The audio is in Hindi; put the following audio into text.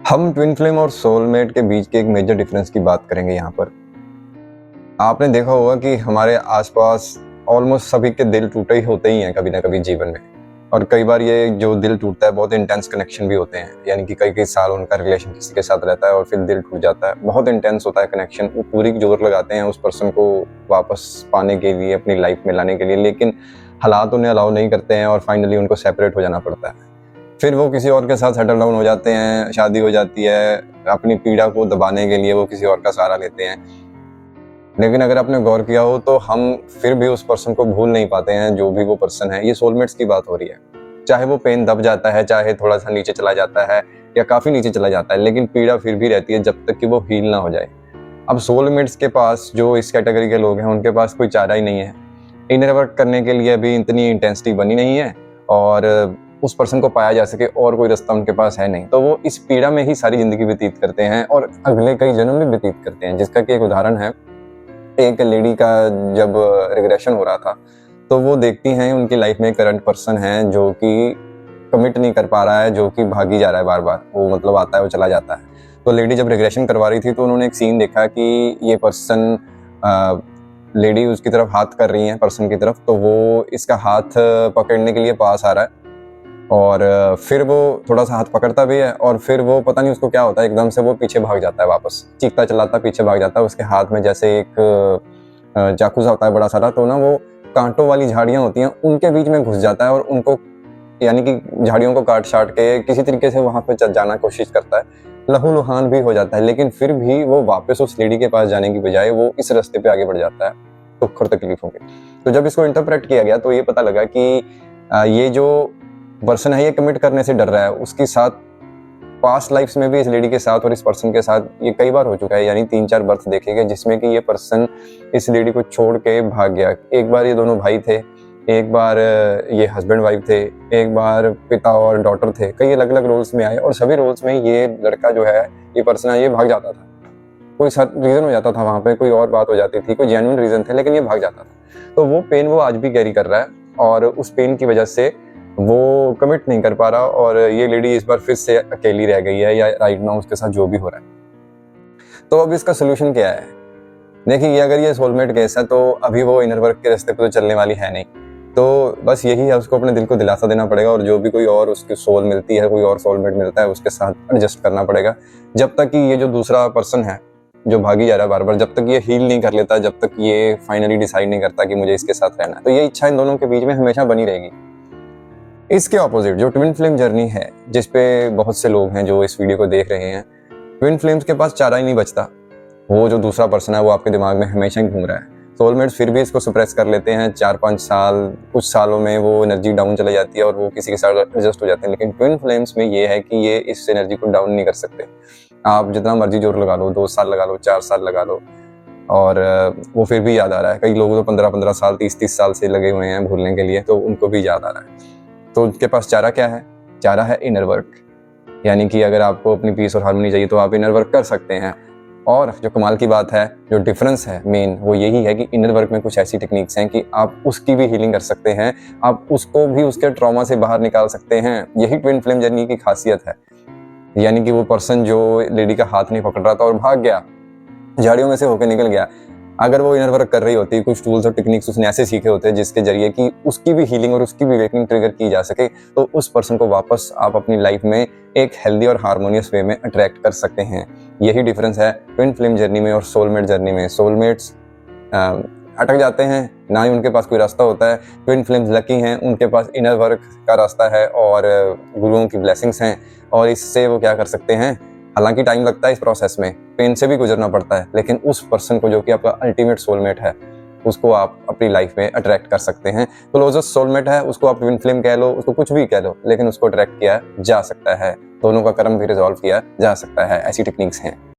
हम ट्विन फ्लेम और सोलमेट के बीच के एक मेजर डिफरेंस की बात करेंगे यहाँ पर। आपने देखा होगा कि हमारे आसपास ऑलमोस्ट सभी के दिल टूटे ही होते ही हैं कभी ना कभी जीवन में। और कई बार ये जो दिल टूटता है बहुत इंटेंस कनेक्शन भी होते हैं, यानी कि कई कई साल उनका रिलेशन किसी के साथ रहता है और फिर दिल टूट जाता है। बहुत इंटेंस होता है कनेक्शन, वो पूरी जोर लगाते हैं उस पर्सन को वापस पाने के लिए, अपनी लाइफ में लाने के लिए, लेकिन हालात उन्हें अलाउ नहीं करते हैं और फाइनली उनको सेपरेट हो जाना पड़ता है। फिर वो किसी और के साथ सेटल डाउन हो जाते हैं, शादी हो जाती है, अपनी पीड़ा को दबाने के लिए वो किसी और का सहारा लेते हैं। लेकिन अगर आपने गौर किया हो तो हम फिर भी उस पर्सन को भूल नहीं पाते हैं, जो भी वो पर्सन है। ये सोलमेट्स की बात हो रही है। चाहे वो पेन दब जाता है, चाहे थोड़ा सा नीचे चला जाता है या काफी नीचे चला जाता है, लेकिन पीड़ा फिर भी रहती है जब तक कि वो हील ना हो जाए। अब सोलमेट्स के पास, जो इस कैटेगरी के लोग हैं, उनके पास कोई चारा ही नहीं है। इनर वर्क करने के लिए अभी इतनी इंटेंसिटी बनी नहीं है और उस पर्सन को पाया जा सके और कोई रास्ता उनके पास है नहीं, तो वो इस पीड़ा में ही सारी जिंदगी व्यतीत करते हैं और अगले कई जन्म भी व्यतीत करते हैं। जिसका कि एक उदाहरण है, एक लेडी का जब रिग्रेशन हो रहा था तो वो देखती हैं उनकी लाइफ में करंट पर्सन है जो कि कमिट नहीं कर पा रहा है, जो कि भागी जा रहा है बार बार। वो मतलब आता है, वो चला जाता है। तो लेडी जब रिग्रेशन करवा रही थी तो उन्होंने एक सीन देखा कि ये पर्सन, लेडी उसकी तरफ हाथ कर रही है पर्सन की तरफ, तो वो इसका हाथ पकड़ने के लिए पास आ रहा है और फिर वो थोड़ा सा हाथ पकड़ता भी है और फिर वो पता नहीं उसको क्या होता है, एकदम से वो पीछे भाग जाता है, वापस चीखता चलाता पीछे भाग जाता है। उसके हाथ में जैसे एक चाकू सा होता है बड़ा सारा, तो ना वो कांटों वाली झाड़ियां होती हैं उनके बीच में घुस जाता है और उनको, यानी कि झाड़ियों को काट छाट के किसी तरीके से वहां पे जाना कोशिश करता है। लहूलुहान भी हो जाता है, लेकिन फिर भी वो वापस उस लेडी के पास जाने की बजाय वो इस रास्ते पे आगे बढ़ जाता है दुख और तकलीफों के। तो जब इसको इंटरप्रेट किया गया तो ये पता लगा कि ये जो पर्सन है ये कमिट करने से डर रहा है। उसके साथ पास्ट लाइफ्स में भी इस लेडी के साथ और इस पर्सन के साथ ये कई बार हो चुका है, यानी 3-4 बर्थ देखे गए जिसमें कि ये पर्सन इस लेडी को छोड़ के भाग गया। एक बार ये दोनों भाई थे, एक बार ये हस्बैंड वाइफ थे, एक बार पिता और डॉटर थे। कई अलग अलग रोल्स में आए और सभी रोल्स में ये लड़का जो है, ये पर्सन है, ये भाग जाता था। कोई रीजन हो जाता था वहां पे, कोई और बात हो जाती थी, कोई जेन्युइन रीजन थे, लेकिन ये भाग जाता था। तो वो पेन वो आज भी कैरी कर रहा है और उस पेन की वजह से वो कमिट नहीं कर पा रहा और ये लेडी इस बार फिर से अकेली रह गई है, या राइट नाउ उसके साथ जो भी हो रहा है। तो अब इसका सोल्यूशन क्या है? देखिए, अगर ये सोलमेट केस है तो अभी वो इनर वर्क के रास्ते पे तो चलने वाली है नहीं। तो बस यही है, उसको अपने दिल को दिलासा देना पड़ेगा और जो भी कोई और उसकी सोल मिलती है, कोई और सोलमेट मिलता है, उसके साथ एडजस्ट करना पड़ेगा। जब तक कि ये जो दूसरा पर्सन है जो भागी जा रहा है बार बार, जब तक ये हील नहीं कर लेता, जब तक ये फाइनली डिसाइड नहीं करता कि मुझे इसके साथ रहना है, तो ये इच्छा इन दोनों के बीच में हमेशा बनी रहेगी। इसके ऑपोजिट जो ट्विन फ्लेम जर्नी है, जिसपे बहुत से लोग हैं जो इस वीडियो को देख रहे हैं, ट्विन फ्लेम्स के पास चारा ही नहीं बचता। वो जो दूसरा पर्सन है वो आपके दिमाग में हमेशा ही घूम रहा है। सोलमेट्स फिर भी इसको सप्रेस कर लेते हैं 4-5 साल, कुछ सालों में वो एनर्जी डाउन चली जाती है और वो किसी के साथ एडजस्ट हो जाते हैं। लेकिन ट्विन फ्लेम्स में ये है कि ये इस एनर्जी को डाउन नहीं कर सकते। आप जितना मर्जी जोर लगा लो, 2 साल लगा लो, 4 साल लगा लो, और वो फिर भी याद आ रहा है। कई लोग तो 15-15 साल, 30-30 साल से लगे हुए हैं भूलने के लिए, तो उनको भी याद आ रहा है। तो उनके पास चारा क्या है? चारा है इनर वर्क। यानी कि अगर आपको अपनी पीस और हार्मनी चाहिए तो आप इनर वर्क कर सकते हैं। और जो कमाल की बात है, जो डिफरेंस है मेन, वो यही है कि इनर वर्क में कुछ ऐसी टेक्निक्स हैं कि आप उसकी भी हीलिंग कर सकते हैं, आप उसको भी उसके ट्रॉमा से बाहर निकाल सकते हैं। यही ट्विन फ्लेम जर्नी की खासियत है। यानी कि वो पर्सन जो लेडी का हाथ नहीं पकड़ रहा था और भाग गया, झाड़ियों में से होकर निकल गया, अगर वो इनर वर्क कर रही होती, कुछ टूल्स और टेक्निक्स उसने ऐसे सीखे होते जिसके जरिए कि उसकी भी हीलिंग और उसकी भी अवेकनिंग ट्रिगर की जा सके, तो उस पर्सन को वापस आप अपनी लाइफ में एक हेल्दी और हार्मोनियस वे में अट्रैक्ट कर सकते हैं। यही डिफरेंस है ट्विन फ्लेम जर्नी में और सोलमेट जर्नी में। सोलमेट्स अटक जाते हैं, ना ही उनके पास कोई रास्ता होता है। ट्विन फ्लेम्स लकी हैं, उनके पास इनर वर्क का रास्ता है और गुरुओं की ब्लेसिंग्स हैं, और इससे वो क्या कर सकते हैं। हालांकि टाइम लगता है इस प्रोसेस में, पेन से भी गुजरना पड़ता है, लेकिन उस पर्सन को जो कि आपका अल्टीमेट सोलमेट है, उसको आप अपनी लाइफ में अट्रैक्ट कर सकते हैं। क्लोजेस्ट सोलमेट है, उसको आप ट्विन फ्लेम कह लो, उसको कुछ भी कह लो, लेकिन उसको अट्रैक्ट किया जा सकता है। दोनों का कर्म भी रिजॉल्व किया जा सकता है। ऐसी टेक्निक्स हैं।